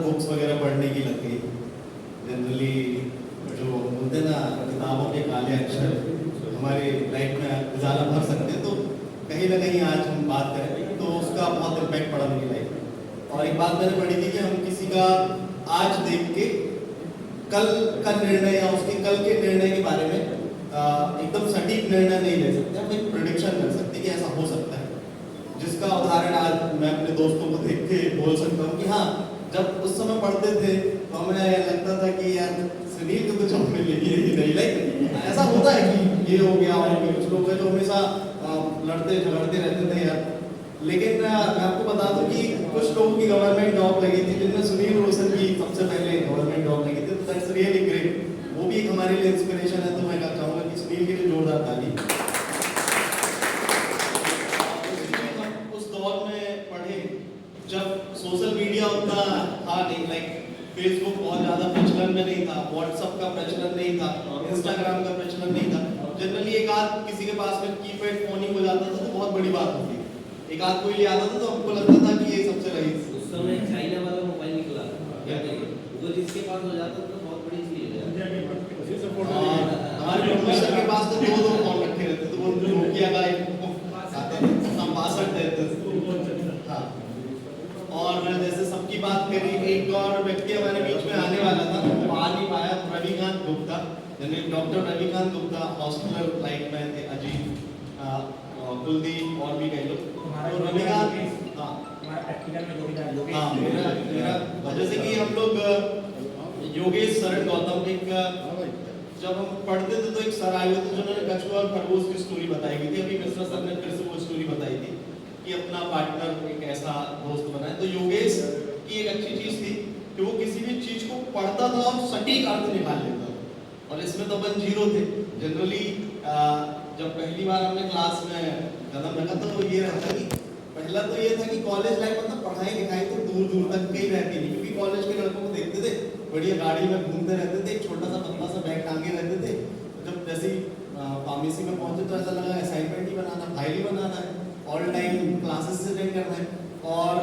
Books वगैरह पढ़ने की लग गई। जनरली जो बोलते हैं ना, किताबों के काले अक्षर हमारी लाइफ में उजाला भर सकते हैं, तो कहीं ना कहीं आज हम बात करें तो उसका बहुत इम्पैक्ट पड़ा मेरी लाइफ में। और एक बात मैंने पढ़ी थी कि हम किसी का आज देख के कल का निर्णय या उसके कल के निर्णय के बारे में एकदम सटीक निर्णय नहीं ले सकते, हम एक प्रेडिक्शन कर सकते कि ऐसा हो सकता है। जिसका उदाहरण आज मैं अपने दोस्तों को देख के बोल सकता हूँ कि हाँ, जब उस समय पढ़ते थे तो हमें लगता था कि यार सुनील को तो जॉब मिलेगी ही नहीं, लाइक ऐसा होता है कि ये हो गया। और कुछ लोग हैं जो हमेशा लड़ते झगड़ते रहते थे यार। लेकिन मैं आपको बता दूं कि कुछ लोगों की गवर्नमेंट जॉब लगी थी, जिनमें सुनील रोशन की सबसे पहले गवर्नमेंट जॉब लगी थी। तो दैट्स रियली ग्रेट, वो भी एक हमारे लिए इंस्पिरेशन है। तो मैं चाहूँगा कि सुनील के लिए जोरदार ताली। उस दौर में पढ़े जब सोशल मीडिया उतना था नहीं, लाइक फेसबुक बहुत ज़्यादा प्रचलन में नहीं था, व्हाट्सएप का प्रचलन नहीं था, इंस्टाग्राम का प्रचलन नहीं था। जनरली एक आध किसी के पास में कीपैड फोन ही हो जाता था तो बहुत बड़ी बात होती। एक आध कोई ले आता था तो हमको लगता था कि ये सबसे रईस। उस समय चाइना वाला मोबाइल निकला, क्या कहिए, वो जिसके पास हो जाता तो बहुत बड़ी चीज है। हमारे प्रोफेसर के पास तो दो फोन रखे रहते थे, वो नोकिया का एक हम 62 देते थे। हाँ, और जैसे सबकी बात करी, एक और व्यक्ति हमारे बीच में आने वाला था, वो आ नहीं पाया, Ravikant Gupta, doctor Ravikant Gupta, hospital life में थे, अजीत, कुलदीप और भी कई लोग। तो रविकांत, हाँ, मेरा जैसे कि हम लोग योगेश शरण गौतम, एक जब हम पढ़ते थे तो एक सर आए हुए थे जिन्होंने कछुआ और खरगोश की स्टोरी बताई हुई थी। अभी मिश्रा सर ने फिर से वो स्टोरी बताई थी कि अपना पार्टनर एक ऐसा दोस्त बनाए। तो योगेश की एक अच्छी चीज थी कि वो किसी भी चीज को पढ़ता था और सटीक अर्थ निकाल लेता था, और इसमें तो अपन जीरो थे। जनरली जब पहली बार हमने क्लास में कदम रखा तो ये रहता कि पहला तो ये था कि कॉलेज लाइफ मतलब पढ़ाई लिखाई तो दूर दूर तक कहीं रहती नहीं, क्योंकि कॉलेज के लड़कों को देखते थे बढ़िया गाड़ी में घूमते रहते थे, एक छोटा सा पतला सा बैग टांगे रहते थे। जब जैसे फार्मेसी में पहुंचे तो ऐसा लगा असाइनमेंट ही बनाना, फाइल ही बनाना है, ऑल टाइम क्लासेस से अटेंड करना है। और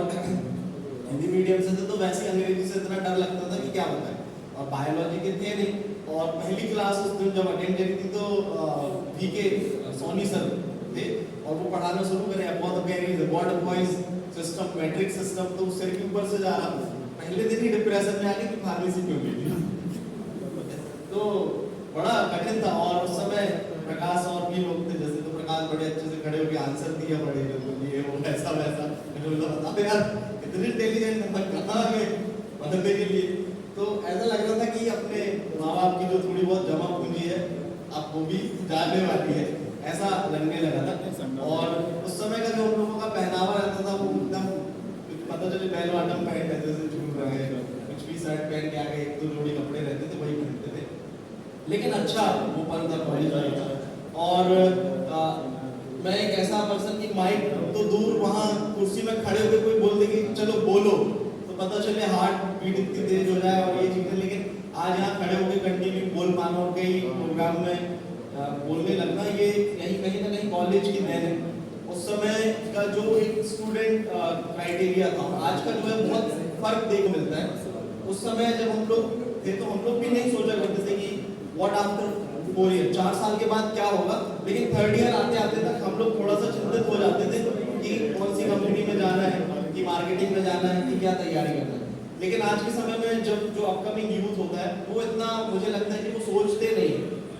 हिंदी मीडियम से थे तो वैसे अंग्रेजी से इतना डर लगता था कि क्या बताएं, और बायोलॉजी के थे नहीं। और पहली क्लास उस दिन जब अटेंड करी थी तो VK सोनी सर थे, और वो पढ़ाना शुरू करे what voice system, matric system. तो सिर के ऊपर से जा रहा था, पहले दिन ही डिप्रेशन में आ गई कि फार्मेसी क्यों ली थी। तो बड़ा कठिन था। और उस समय प्रकाश और भी लोग थे, जैसे तो प्रकाश बड़े अच्छे से खड़े होकर आंसर दिया, बड़े ये वो ऐसा वैसा, बताओ यार इतने इंटेलिजेंट कहाँ आ गए पढ़ने के लिए। तो ऐसा लग रहा था कि अपने माँ बाप की जो थोड़ी बहुत जमा पूंजी है अब वो भी जाने वाली है, ऐसा लगने लगा था। और उस समय का जो हम लोगों का पहनावा रहता था वो एकदम पता चले बैल बॉटम पैंट ऐसे से झूम रहे हैं, कुछ भी शर्ट पहन के आगे एक दो जोड़ी कपड़े रहते थे वही पहनते थे। लेकिन अच्छा वो पल था कॉलेज लाइफ का। और मैं एक ऐसा पर्सन की माइक तो दूर, वहाँ कुर्सी में खड़े होकर कोई बोल दे कि चलो बोलो, तो पता चले हार्ट बीट इतनी तेज हो जाए और ये चीजें। लेकिन आज यहाँ खड़े होकर कंटिन्यू बोल पाना और कई प्रोग्राम में बोलने लगना, ये यही कहीं ना कहीं कॉलेज की देन है। उस समय का जो एक स्टूडेंट क्राइटेरिया था, आज का जो है बहुत फर्क देखने मिलता है। उस समय जब हम लोग थे तो हम लोग भी नहीं सोचा करते थे कि व्हाट आफ्टर 4 ईयर, 4 साल के बाद क्या होगा। लेकिन 3rd ईयर आते आते तक हम लोग थोड़ा सा चिंतित हो जाते थे कि कौन सी कंपनी में जाना है, कि मार्केटिंग में जाना है, कि क्या तैयारी करना है। लेकिन आज के समय में जब जो अपकमिंग यूथ होता है वो इतना, मुझे लगता है कि वो सोचते नहीं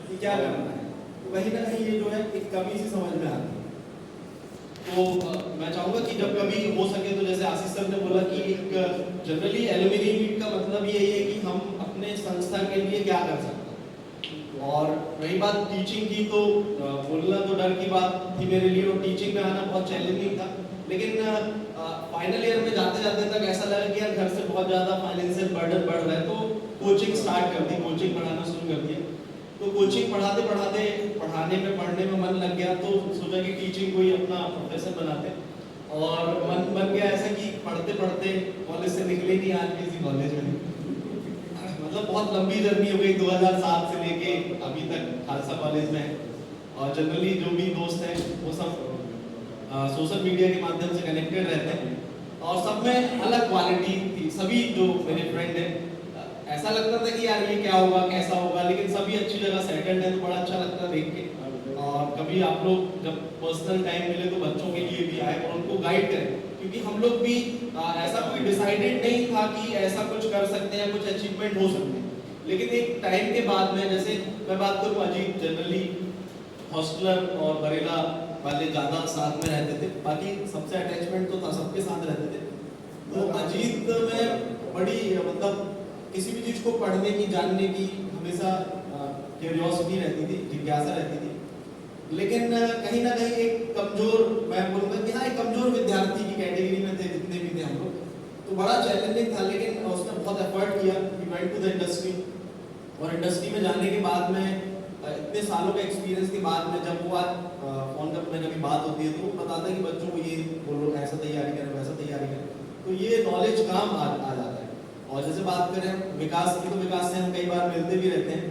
कि क्या करना है। तो कहीं ना कहीं ये जो है एक कमी सी समझ में आती है। तो मैं चाहूँगा कि जब कभी हो सके तो जैसे आशीष सर ने बोला कि एक जनरली एलुमनी मीट का मतलब यही है कि हम अपने संस्था के लिए क्या कर सकते हैं। और रही बात टीचिंग की, तो बोलना तो डर की बात थी मेरे लिए, और टीचिंग में आना बहुत चैलेंजिंग था। लेकिन फाइनल ईयर में जाते जाते तक ऐसा लगा कि यार घर से बहुत ज़्यादा फाइनेंशियल बर्डन बढ़ रहा है, तो कोचिंग स्टार्ट कर दी, कोचिंग पढ़ाना शुरू कर दिया। तो कोचिंग पढ़ाते पढ़ाते पढ़ाने में पढ़ने में मन लग गया, तो सोचा कि टीचिंग को ही अपना प्रोफेशन बनाते। और मन बन गया ऐसा कि पढ़ते पढ़ते कॉलेज से निकले नहीं, आज किसी कॉलेज में नहीं। मतलब बहुत लंबी जर्नी हो गई, 2007 से लेके अभी तक खालसा कॉलेज में। और जनरली जो भी दोस्त हैं वो सब सोशल मीडिया के माध्यम से कनेक्टेड रहते हैं। और सब में अलग क्वालिटी थी। सभी जो मेरे फ्रेंड हैं, ऐसा लगता था कि यार ये क्या होगा, कैसा होगा, लेकिन सभी अच्छी जगह सेटल्ड है, तो बड़ा अच्छा लगता है देख के। और कभी आप लोग जब पर्सनल टाइम मिले तो बच्चों के लिए भी आए और उनको गाइड करें, क्योंकि हम लोग भी ऐसा कोई डिसाइडेड नहीं था कि ऐसा कुछ कर सकते हैं, कुछ अचीवमेंट हो सकते हैं। लेकिन एक टाइम के बाद में, जैसे मैं बात करूँ अजीत, जनरली हॉस्टलर और बरेला वाले ज़्यादा साथ में रहते थे, बाकी सबसे अटैचमेंट तो था, सबके साथ रहते थे। तो अजीत में बड़ी मतलब किसी भी चीज़ को पढ़ने की, जानने की हमेशा क्यूरियोसिटी रहती थी, जिज्ञासा रहती थी। लेकिन कहीं ना कहीं एक कमजोर, मैं बोलूँगा कि हाँ एक कमजोर विद्यार्थी की कैटेगरी में थे, जितने भी थे हम लोग। तो बड़ा चैलेंजिंग था, लेकिन उसने बहुत एफर्ट किया। We went to the industry, और इंडस्ट्री में जाने के बाद में इतने सालों के एक्सपीरियंस के बाद में जब वो आज फोन में कभी बात होती है तो वो बताता है कि बच्चों को ये बोलो, ऐसा तैयारी करें, वैसा तैयारी करें, तो ये नॉलेज काम आ जाता है। और जैसे बात करें विकास की, तो विकास से हम कई बार मिलते भी रहते हैं।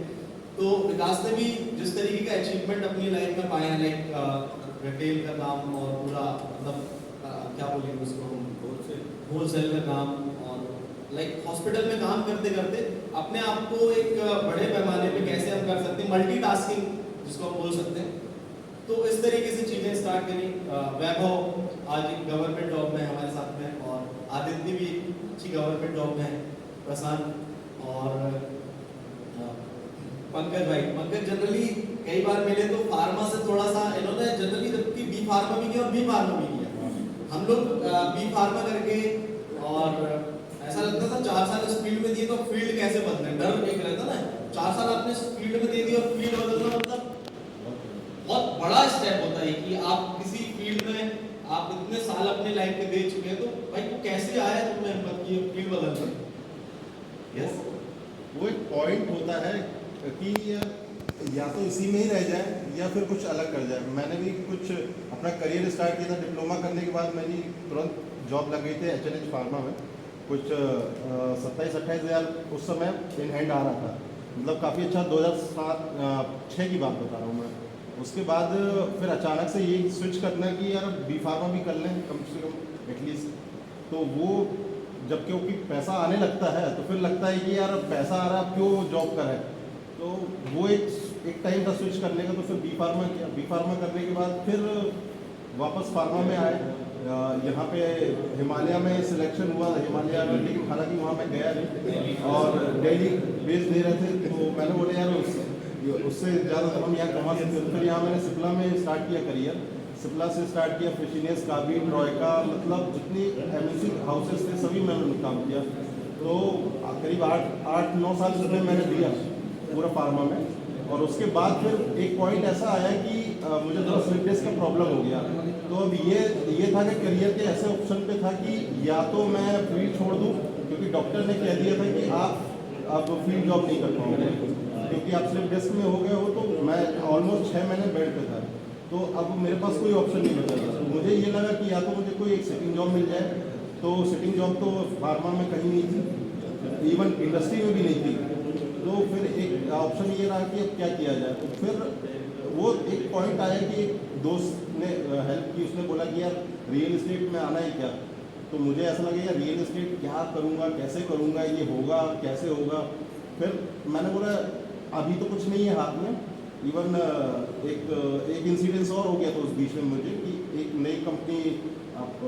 तो विकास ने भी जिस तरीके का अचीवमेंट अपनी लाइफ में पाया, लाइक रिटेल का काम और पूरा मतलब क्या बोलेंगे उसको, होलसेल का काम, और लाइक हॉस्पिटल में काम करते करते अपने आप को एक बड़े पैमाने पे कैसे हम कर सकते हैं, मल्टीटास्किंग जिसको हम बोल सकते हैं। तो इस तरीके से चीज़ें स्टार्ट करी। वैभव आज एक गवर्नमेंट जॉब में हमारे साथ में, और आदित्य भी अच्छी गवर्नमेंट जॉब में है, प्रशांत और पंकज भाई। पंकज जनरली कई बार मिले तो फार्मा से थोड़ा सा इन्होंने जनरली, जबकि बी फार्मा भी किया और बी फार्मा भी किया, हम लोग बी फार्मा करके, और ऐसा लगता था 4 साल इस फील्ड में दिए तो फील्ड कैसे बदले, डर एक रहता ना। 4 साल आपने इस फील्ड में दे दिया और फील्ड बदलना मतलब बहुत बड़ा स्टेप होता है कि आप किसी फील्ड में आप इतने साल अपने लाइफ में दे चुके हैं, तो भाई वो कैसे आया तुमने हिम्मत की फील्ड बदलने? यस, वो एक पॉइंट होता है कि या तो इसी में ही रह जाए या फिर कुछ अलग कर जाए। मैंने भी कुछ अपना करियर स्टार्ट किया था, डिप्लोमा करने के बाद मेरी तुरंत जॉब लग गई थी H&H फार्मा में। कुछ 27-28 हज़ार उस समय इन हैंड आ रहा था, मतलब काफ़ी अच्छा। 2007-06 की बात बता रहा हूँ मैं। उसके बाद फिर अचानक से ये स्विच करना कि यार बी फार्मा भी कर लें कम से कम एटलीस्ट। तो वो जब क्योंकि पैसा आने लगता है तो फिर लगता है कि यार पैसा आ रहा है, क्यों जॉब करें। तो वो एक टाइम था स्विच करने का, तो फिर बी फार्मा किया। बी फार्मा करने के बाद फिर वापस फार्मा में आए। यहाँ पे हिमालय में सिलेक्शन हुआ, हिमालय में, लेकिन हालांकि वहाँ मैं गया नहीं और डेली बेस दे रहे थे। तो मैंने बोले यार उससे ज़्यादा तो हम यहाँ कमा सकते हैं। फिर यहाँ मैंने सिप्ला में स्टार्ट किया करियर। सिप्ला से स्टार्ट किया, फ्रेशिनियस, काबिन, ट्रॉयका, मतलब जितनी MNC हाउसेस थे सभी मैंने काम किया। तो करीब 8-9 साल उसमें मैंने दिया पूरा फार्मा में। और उसके बाद फिर एक पॉइंट ऐसा आया कि मुझे थोड़ा स्लिप डिस्क का प्रॉब्लम हो गया। तो अब ये था कि करियर के ऐसे ऑप्शन पे था कि या तो मैं फील्ड छोड़ दूँ, क्योंकि डॉक्टर ने कह दिया था कि आप अब फील्ड जॉब नहीं कर पाओगे क्योंकि आप स्लिप डिस्क में हो गए हो। तो मैं ऑलमोस्ट 6 महीने बेड पे था, तो अब मेरे पास कोई ऑप्शन नहीं बचा था। तो मुझे ये लगा कि या तो मुझे कोई एक सिटिंग जॉब मिल जाए। तो सिटिंग जॉब तो फार्मा में कहीं नहीं थी, इवन इंडस्ट्री में भी नहीं थी। तो फिर एक ऑप्शन ये रहा कि अब क्या किया जाए। तो फिर वो एक पॉइंट आया कि एक दोस्त ने हेल्प की, उसने बोला कि यार रियल इस्टेट में आना है क्या। तो मुझे ऐसा लगा यार रियल इस्टेट क्या करूँगा, कैसे करूँगा, ये होगा कैसे होगा। फिर मैंने बोला अभी तो कुछ नहीं है हाथ में। इवन एक इंसिडेंस और हो गया था उस बीच में मुझे कि एक नई कंपनी, आप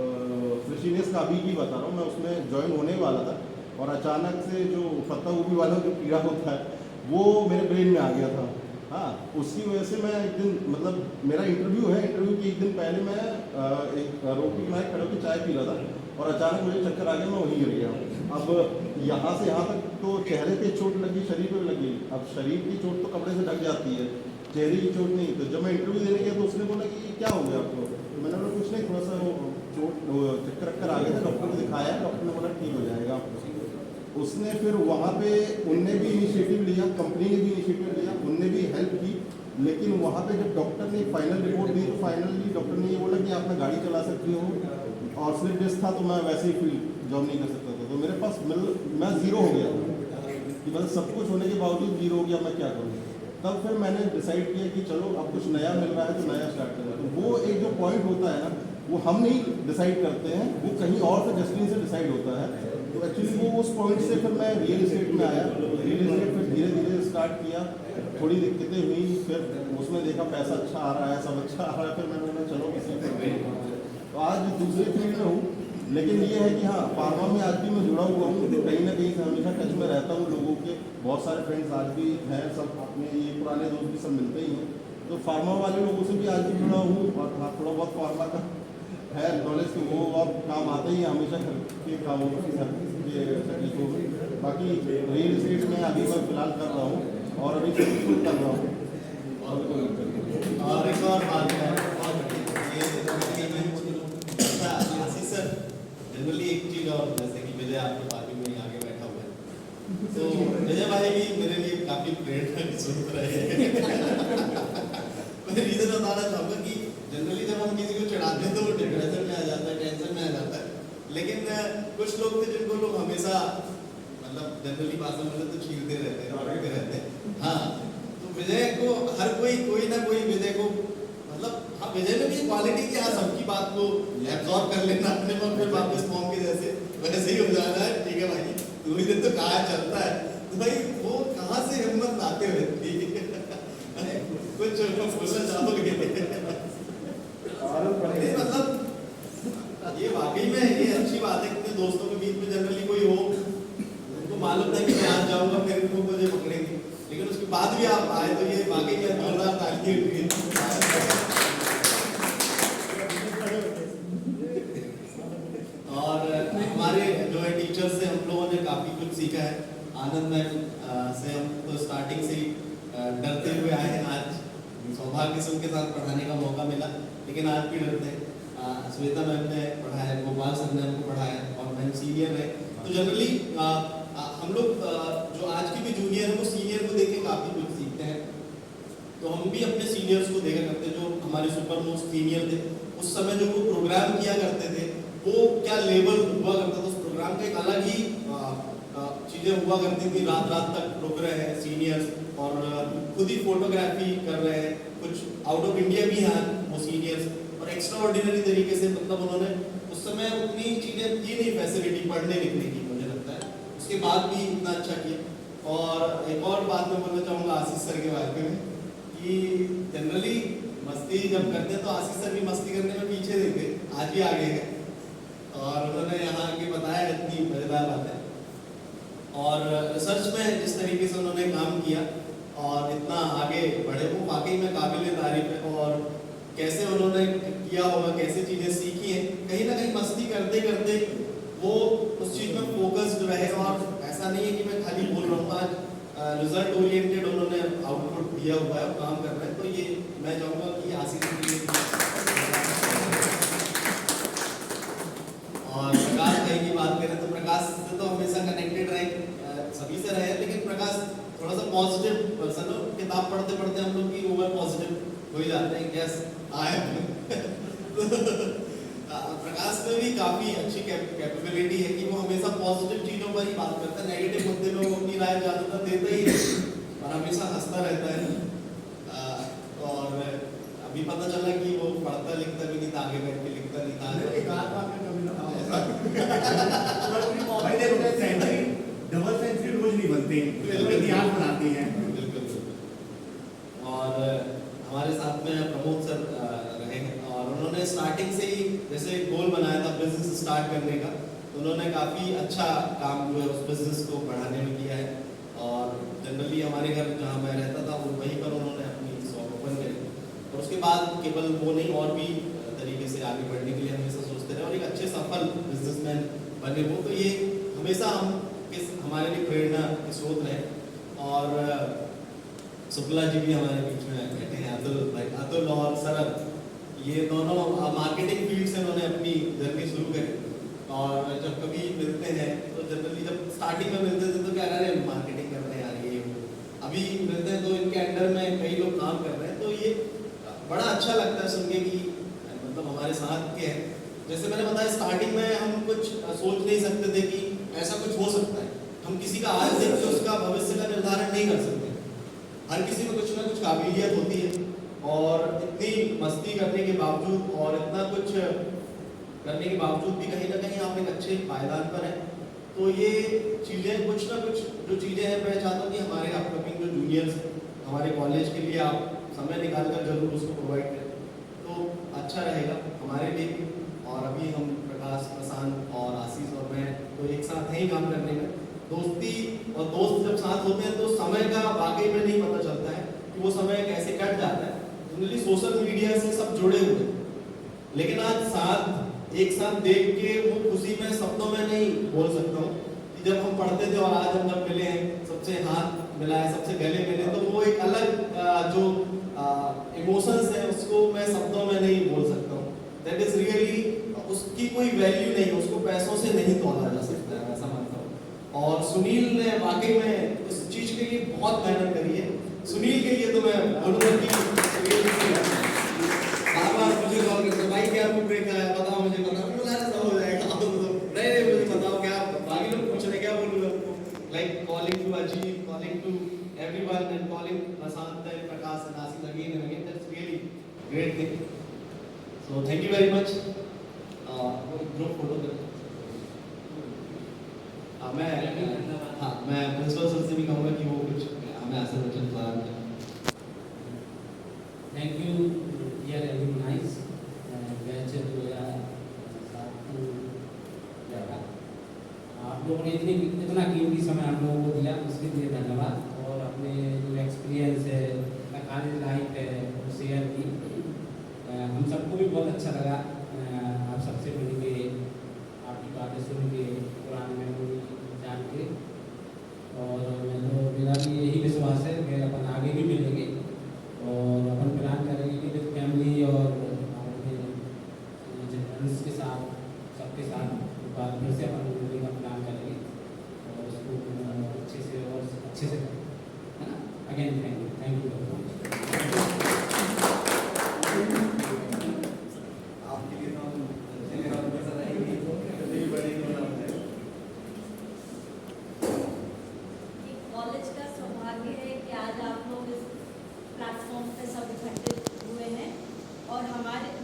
फ्रेशिनियस का अभी की बता रहा हूँ मैं, उसमें ज्वाइन होने वाला था और अचानक से जो पत्ता गोभी वाला जो कीड़ा होता है वो मेरे ब्रेन में आ गया था। हाँ, उसकी वजह से मैं एक दिन, मतलब मेरा इंटरव्यू है, इंटरव्यू के एक दिन पहले मैं एक रोटी बनाए खड़े होकर चाय पी रहा था और अचानक मुझे चक्कर आ गया, मैं वहीं गिर गया। अब यहाँ से यहाँ तक तो चेहरे पे चोट लगी, शरीर पे लगी। अब शरीर की चोट तो कपड़े से ढक जाती है, चेहरे की चोट नहीं। तो जब मैं इंटरव्यू देने गया तो उसने बोला कि क्या हो गया आपको। तो मैंने बोला कुछ नहीं, थोड़ा सा वो चोट चक्कर आ गया था, डॉक्टर को दिखाया, डॉक्टर ने बोला ठीक हो जाएगा। उसने फिर वहाँ पे उनने भी इनिशिएटिव लिया, कंपनी ने भी इनिशिएटिव लिया, उनने भी हेल्प की। लेकिन वहाँ पे जब डॉक्टर ने फाइनल रिपोर्ट दी तो फाइनली डॉक्टर ने ये बोला कि आप ना गाड़ी चला सकती हो, और स्लिप डिस्क था तो मैं वैसे ही फील्ड जॉब नहीं कर सकता था। तो मेरे पास मैं ज़ीरो हो गया कि मतलब सब कुछ होने के बावजूद ज़ीरो हो गया, मैं क्या करूँ। तब फिर मैंने डिसाइड किया कि चलो अब कुछ नया मिल रहा है तो नया स्टार्ट करें। तो वो एक जो पॉइंट होता है ना वो हम नहीं डिसाइड करते हैं, वो कहीं और से डेस्टिनी से डिसाइड होता है। तो एक्चुअली वो उस पॉइंट से फिर मैं रियल एस्टेट में आया। रियल एस्टेट फिर धीरे धीरे स्टार्ट किया, थोड़ी दिक्कतें हुई, फिर उसमें देखा पैसा अच्छा आ रहा है, सब अच्छा आ रहा है, फिर मैंने बोला चलो किसी को। तो आज दूसरे फील्ड में हूँ, लेकिन ये है कि हाँ, फार्मा में आज भी मैं जुड़ा हुआ हूँ, कहीं ना कहीं से हमेशा टच में रहता हूँ लोगों के। बहुत सारे फ्रेंड्स आज भी हैं, सब अपने ये पुराने दोस्त भी सब मिलते ही हैं। तो फार्मा वाले लोगों से भी आज भी जुड़ा हूँ, और हाँ, थोड़ा बहुत फार्मा का है नॉलेज, तो वो और काम आता ही है हमेशा के कामों के तकलीफों में। बाकी रियल एस्टेट में अभी मैं फिलहाल कर रहा हूँ, और अभी शुरू कर रहा हूँ। और एक और बात है, आशीष सर जनरली एक चीज और, जैसे कि विजय आपके पार्टी में आगे बैठा हुआ है, तो विजय भाई भी मेरे लिए काफी प्रेरणा की स्रोत रहे हैं। मैं रीजन बताना चाहूँगा कि जनरली जब हम किसी को चढ़ाते हैं तो वो डिप्रेशन में आ जाता है, टेंशन में आ जाता है। लेकिन कुछ लोग थे जिनको लोग हमेशा, मतलब जनरली भाषा में तो छीलते रहते हैं, रोकते रहते हैं। हाँ, तो विजय को हर कोई ना कोई विजय को, मतलब हाँ, विजय में भी क्वालिटी की, हाँ, सबकी बात को एब्जॉर्ब कर लेना अपने में, फिर वापस फॉर्म के जैसे वैसे ही हो जाना है। ठीक है भाई, दो ही दिन तो कहाँ चलता है, तो भाई वो कहाँ से हिम्मत लाते हुए कुछ बोलना चाहोगे? मतलब ये वाकई में ये अच्छी बात है कि दोस्तों के बीच में जनरली कोई हो, उनको मालूम था कि मैं आज जाऊंगा फिर इनको मुझे पकड़ेंगे, लेकिन उसके बाद भी आप आए, तो ये वाकई में जोरदार ताली हुई। और हमारे जो है टीचर्स से हम लोगों ने काफी कुछ सीखा है। आनंद मैम से हम तो स्टार्टिंग से ही डरते हुए आए हैं, आज सौभाग्य से उनके साथ पढ़ाने का मौका मिला, लेकिन आज भी डरते हैं। श्वेता मैम ने पढ़ाया, गोपाल सर ने हमको पढ़ाया, और मैम सीनियर है, तो जनरली हम लोग जो आज के भी जूनियर है वो सीनियर को देख के काफी कुछ सीखते हैं। तो हम भी अपने सीनियर्स को देखा करते, जो हमारे सुपर मोस्ट सीनियर थे, उस समय जो वो प्रोग्राम किया करते थे, वो क्या लेवल हुआ करता था उस प्रोग्राम का, एक अलग ही चीजें हुआ करती थी। रात रात तक रुक रहे हैं सीनियर्स, और खुद ही फोटोग्राफी कर रहे हैं, कुछ आउट ऑफ इंडिया भी हैं वो सीनियर्स, और एक्स्ट्रा ऑर्डिनरी तरीके से, मतलब उन्होंने उस समय उतनी चीजें थी नहीं, फैसिलिटी पढ़ने लिखने की, मुझे लगता है उसके बाद भी इतना अच्छा किया। और एक और बात मैं बोलना चाहूँगा आशीष सर के बारे में, कि जनरली मस्ती जब करते हैं तो आशीष सर भी मस्ती करने में पीछे नहीं थे, आज भी आगे है, और उन्होंने यहाँ आके बताया इतनी मजेदार बात है। और रिसर्च में जिस तरीके से उन्होंने काम किया और इतना आगे बढ़े, वो वाकई में काबिल तारीफ है। और कैसे उन्होंने किया होगा, कैसे चीज़ें सीखी हैं, कहीं ना कहीं मस्ती करते करते वो उस चीज़ में फोकस्ड रहे। और ऐसा नहीं है कि मैं खाली बोल रहा हूँ, आज रिजल्ट ओरिएंटेड उन्होंने आउटपुट दिया हुआ है, काम कर रहे हैं। तो ये मैं चाहूँगा कि आशीष के लिए। और प्रकाश भाई की बात करें तो प्रकाश से तो हमेशा कनेक्टेड रहे, सभी से रहे, लेकिन प्रकाश थोड़ा सा पॉजिटिव पर्सन हो, किताब पढ़ते पढ़ते हम लोग की ओवर पॉजिटिव हो ही जाते हैं, यस आए। प्रकाश में भी काफ़ी अच्छी कैपेबिलिटी है कि वो हमेशा पॉजिटिव चीज़ों पर ही बात करता है, नेगेटिव मुद्दे में वो अपनी राय ज़्यादातर देता ही है और हमेशा हंसता रहता है। और अभी पता चला कि वो पढ़ता लिखता भी नहीं था, आगे बैठ के लिखता नहीं था। डबल सेंचुरी रोज नहीं बनते, इतिहास बनाते हैं। और हमारे साथ में प्रमोद सर रहे हैं, और उन्होंने स्टार्टिंग से ही जैसे गोल बनाया था बिजनेस स्टार्ट करने का, तो उन्होंने काफ़ी अच्छा काम जो है उस बिजनेस को बढ़ाने में किया है। और जनरली हमारे घर जहाँ मैं रहता था वहीं पर उन्होंने अपनी शॉप ओपन करी, और उसके बाद केवल वो नहीं, और भी तरीके से आगे बढ़ने के लिए हमेशा सोचते रहे और एक अच्छे सफल बिजनेसमैन बने वो। तो ये हमेशा हमारे लिए प्रेरणा के स्रोत रहे। और शुक्ला जी भी हमारे बीच में बैठे हैं, अतुल भाई, अतुल और सरल, ये दोनों मार्केटिंग फील्ड से उन्होंने अपनी जर्नी शुरू करी। और जब कभी मिलते हैं तो जनरली जब स्टार्टिंग में मिलते थे तो क्या कर रहे हैं, मार्केटिंग कर रहे हैं यार, ये अभी मिलते हैं तो इनके अंडर में कई लोग काम कर रहे हैं। तो ये बड़ा अच्छा लगता है सुन के कि मतलब हमारे साथ के हैं। जैसे मैंने बताया स्टार्टिंग में हम कुछ सोच नहीं सकते थे कि ऐसा कुछ हो सकता है, हम किसी का आज देख के उसका भविष्य का निर्धारण नहीं कर सकते। हर किसी में कुछ ना कुछ काबिलियत होती है, और इतनी मस्ती करने के बावजूद और इतना कुछ करने के बावजूद भी कहीं ना कहीं आप एक अच्छे पायदान पर हैं। तो ये चीज़ें कुछ ना कुछ जो चीज़ें हैं, मैं चाहता हूँ कि हमारे अपकमिंग जो जूनियर्स हमारे कॉलेज के लिए आप समय निकाल कर जरूर उसको प्रोवाइड करें, तो अच्छा रहेगा हमारे लिए भी। और अभी हम प्रकाश, प्रशांत और आशीष और मैं तो एक साथ हैं ही काम करने में। दोस्ती और दोस्त जब साथ होते हैं तो समय का वाकई में नहीं पता चलता है कि वो समय कैसे कट जाता है। जनरली सोशल मीडिया से सब जुड़े हुए हैं, लेकिन आज साथ एक साथ देख के वो खुशी मैं शब्दों में नहीं बोल सकता हूँ कि जब हम पढ़ते थे और आज हम जब मिले हैं, सबसे हाथ मिलाए, सबसे गले मिले, तो वो एक अलग जो इमोशंस है उसको मैं शब्दों में नहीं बोल सकता हूँ। दैट इज रियली, उसकी कोई वैल्यू नहीं है, उसको पैसों से नहीं तोला जा सकता है, ऐसा मानता हूँ। और सुनील ने वाकई में उस चीज के लिए बहुत मेहनत करी है। सुनील के लिए तो मैं बोलूँगा कि बार मुझे कॉल करते, भाई क्या बुक ब्रेक आया, बताओ मुझे, बताओ, बोला सब हो जाएगा, नहीं मुझे बताओ क्या, बाकी लोग पूछ रहे क्या बोलूँ आपको, like calling to Ajit, calling to everyone and calling Prashant and Prakash and Asis again and again. That's really great thing. So thank you very much. Group photo मैं प्रिंसिपल सर से भी कहूँगा कि वो कुछ हमें आसन वचन प्रदान करें। Thank you, dear alumni, batch 2007 आप लोगों ने इतना कीमती समय आप लोगों को दिया, उसके लिए धन्यवाद। और अपने जो एक्सपीरियंस है, कॉलेज लाइफ है, वो शेयर की। हम सबको भी बहुत अच्छा लगा आप सबसे मिल के, आपकी बातें सुन के, पुरानी मेमोरी जान के। और मेरा भी यही विश्वास है कि अपन आगे भी मिलेंगे और अपन प्लान करेंगे कि विद फैमिली और अपने फ्रेंड्स के साथ, सबके साथ बाद फिर से अपन मिलने का प्लान करेंगे और उसको अच्छे से और अच्छे से करेंगे, है ना। अगेन थैंक यू आपके लिए तो हम पसंद आएंगे, बड़ी कॉलेज का सौभाग्य है कि आज आप लोग इस प्लेटफॉर्म पे सब इकट्ठे हुए हैं। और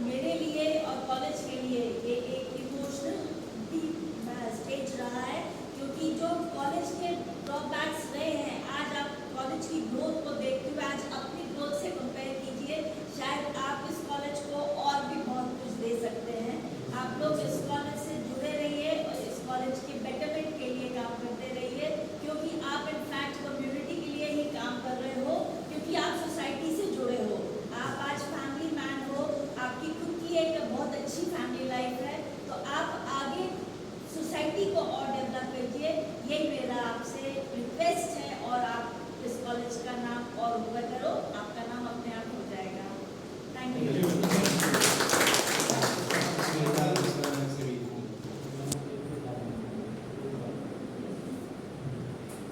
मेरे लिए और कॉलेज के लिए ये एक इमोशनल स्टेज रहा है, क्योंकि जो कॉलेज के ड्रॉबैक्स रहे हैं, आज आप कॉलेज की ग्रोथ को देखते हुए आज अपनी ग्रोथ से कंपेयर कीजिए, शायद आप इस कॉलेज को और भी बहुत कुछ दे सकते हैं। आप लोग इस कॉलेज से जुड़े रहिए और इस कॉलेज के बेटरमेंट के लिए काम करते रहिए, क्योंकि आप इनफैक्ट कम्युनिटी के लिए ही काम कर रहे हो, क्योंकि आप सोसाइटी से जुड़े हो। आप आज फैमिली मैन हो, आपकी खुद की एक बहुत अच्छी फैमिली लाइफ है, तो आप आगे सोसाइटी को और डेवलप कीजिए, यही मेरा आपसे रिक्वेस्ट है। और आप इस कॉलेज का नाम और ऊपर करो, आपका नाम अपने आप हो जाएगा। Thank you.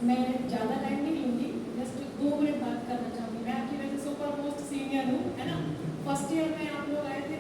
मैं ज़्यादा टाइम नहीं लूँगी, जस्ट 2 मिनट बात करना चाहूँगी। मैं आपकी वजह से सुपर मोस्ट सीनियर हूँ, है ना। फर्स्ट ईयर में आप लोग आए थे,